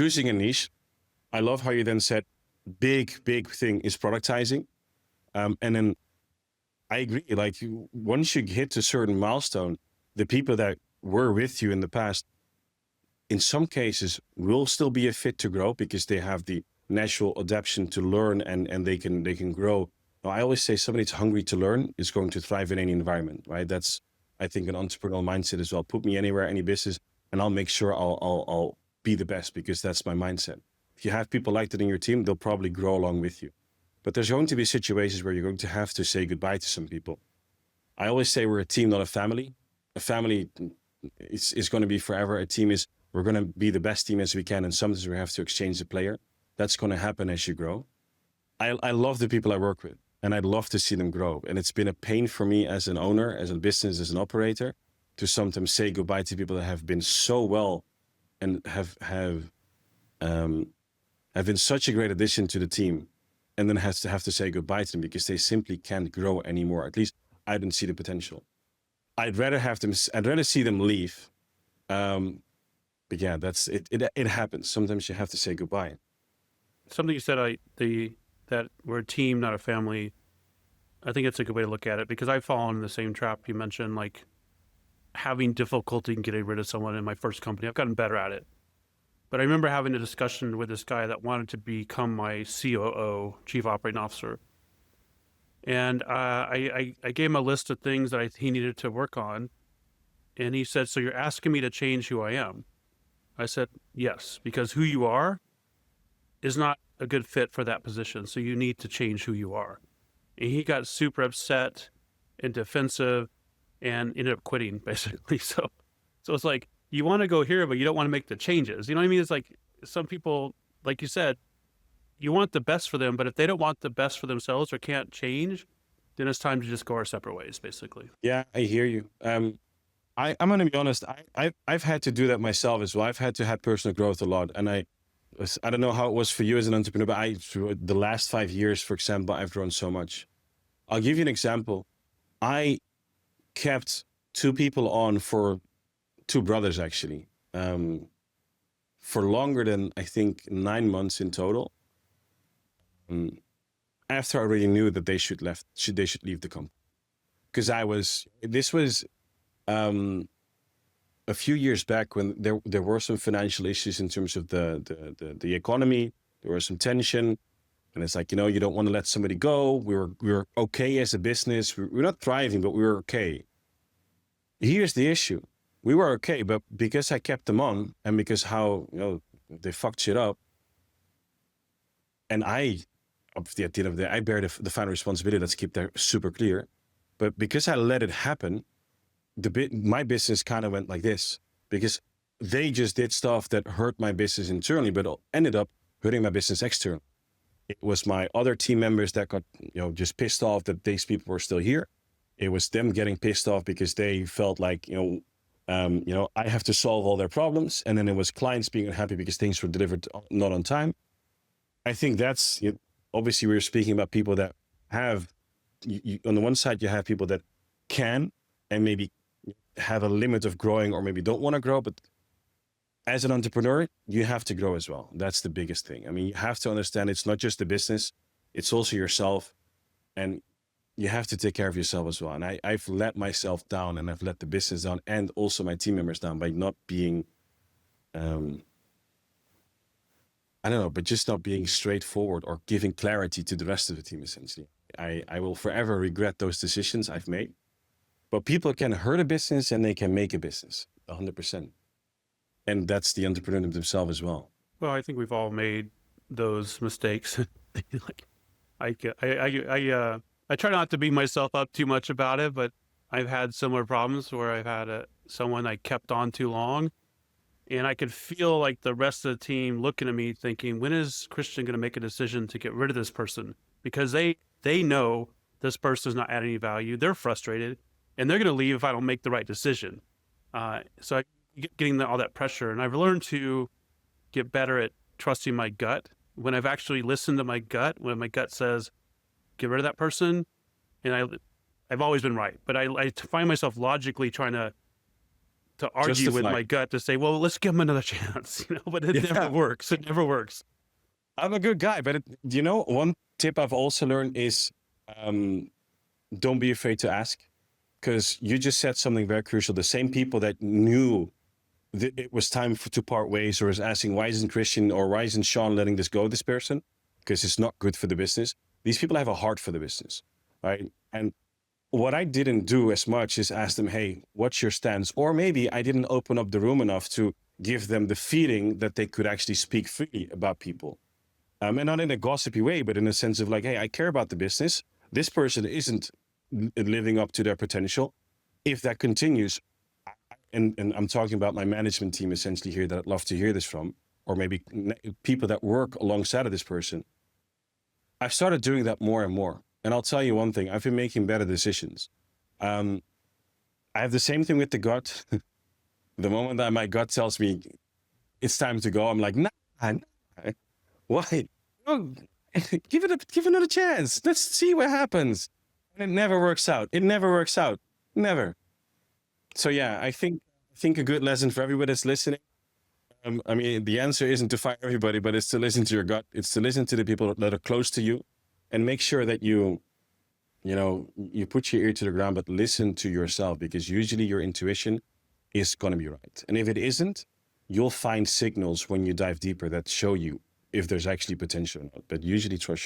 choosing a niche. I love how you then said big thing is productizing. And then I agree, like once you hit a certain milestone, the people that were with you in the past, in some cases will still be a fit to grow because they have the natural adaptation to learn and they can grow. Now, I always say somebody that's hungry to learn is going to thrive in any environment, right? That's, I think, an entrepreneurial mindset as well. Put me anywhere, any business, and I'll make sure I'll be the best because that's my mindset. If you have people like that in your team, they'll probably grow along with you. But there's going to be situations where you're going to have to say goodbye to some people. I always say we're a team, not a family. A family is going to be forever. A team is, we're going to be the best team as we can. And sometimes we have to exchange the player. That's going to happen as you grow. I love the people I work with and I'd love to see them grow. And it's been a pain for me as an owner, as a business, as an operator, to sometimes say goodbye to people that have been so well and have been such a great addition to the team, and then have to say goodbye to them because they simply can't grow anymore. At least I didn't see the potential. I'd rather see them leave. But yeah, that's it. It happens. Sometimes you have to say goodbye. Something you said, that we're a team, not a family. I think it's a good way to look at it because I've fallen in the same trap you mentioned, like having difficulty in getting rid of someone in my first company. I've gotten better at it. But I remember having a discussion with this guy that wanted to become my COO, Chief Operating Officer. And I gave him a list of things that he needed to work on. And he said, "So you're asking me to change who I am?" I said, "Yes, because who you are is not a good fit for that position. So you need to change who you are." And he got super upset and defensive and ended up quitting, basically. So it's like, you want to go here, but you don't want to make the changes. You know what I mean? It's like some people, like you said, you want the best for them, but if they don't want the best for themselves or can't change, then it's time to just go our separate ways, basically. Yeah, I hear you. I'm going to be honest. I've had to do that myself as well. I've had to have personal growth a lot. And I don't know how it was for you as an entrepreneur, but through the last 5 years, for example, I've grown so much. I'll give you an example. I kept two brothers actually, for longer than I think 9 months in total. After I already knew that they should leave the company, because this was a few years back when there were some financial issues in terms of the economy. There was some tension, and it's like, you don't want to let somebody go. We were okay as a business. We're not thriving, but we were okay. Here's the issue. We were okay, but because I kept them on and because how, they fucked shit up, and at the end of the day, I bear the final responsibility. Let's keep that super clear. But because I let it happen, my business kind of went like this because they just did stuff that hurt my business internally, but ended up hurting my business externally. It was my other team members that got, just pissed off that these people were still here. It was them getting pissed off because they felt like, I have to solve all their problems. And then it was clients being unhappy because things were delivered not on time. I think that's, obviously we're speaking about people that have, on the one side, you have people that can and maybe have a limit of growing or maybe don't want to grow. But as an entrepreneur, you have to grow as well. That's the biggest thing. I mean, you have to understand it's not just the business, it's also yourself. And you have to take care of yourself as well. And I've let myself down and I've let the business down and also my team members down by not being, but just not being straightforward or giving clarity to the rest of the team, essentially. I will forever regret those decisions I've made. But people can hurt a business and they can make a business, 100%. And that's the entrepreneur themselves as well. Well, I think we've all made those mistakes. I try not to beat myself up too much about it, but I've had similar problems where I've had someone I kept on too long. And I could feel like the rest of the team looking at me thinking, when is Christian going to make a decision to get rid of this person? Because they know this person is not adding any value. They're frustrated and they're going to leave if I don't make the right decision. So I getting all that pressure. And I've learned to get better at trusting my gut. When I've actually listened to my gut, when my gut says, get rid of that person, and I've always been right. But I find myself logically trying to to argue with Justify. my gut to say, well, let's give him another chance, but it Yeah. never works. It never works. I'm a good guy, but one tip I've also learned is don't be afraid to ask, because you just said something very crucial. The same people that knew that it was time to part ways, or is asking, why isn't Christian or why isn't Sean letting this go, this person, because it's not good for the business. These people have a heart for the business, right? And what I didn't do as much is ask them, hey, what's your stance? Or maybe I didn't open up the room enough to give them the feeling that they could actually speak freely about people. And not in a gossipy way, but in a sense of like, hey, I care about the business. This person isn't living up to their potential. If that continues, and I'm talking about my management team essentially here that I'd love to hear this from, or maybe people that work alongside of this person. I've started doing that more and more. And I'll tell you one thing, I've been making better decisions. I have the same thing with the gut. The moment that my gut tells me it's time to go, I'm like, nah, why? Oh, give another chance. Let's see what happens. And it never works out. It never works out. Never. So yeah, I think a good lesson for everybody that's listening. I mean, the answer isn't to fire everybody, but it's to listen to your gut. It's to listen to the people that are close to you, and make sure that you put your ear to the ground, but listen to yourself, because usually your intuition is going to be right. And if it isn't, you'll find signals when you dive deeper that show you if there's actually potential or not. But usually trust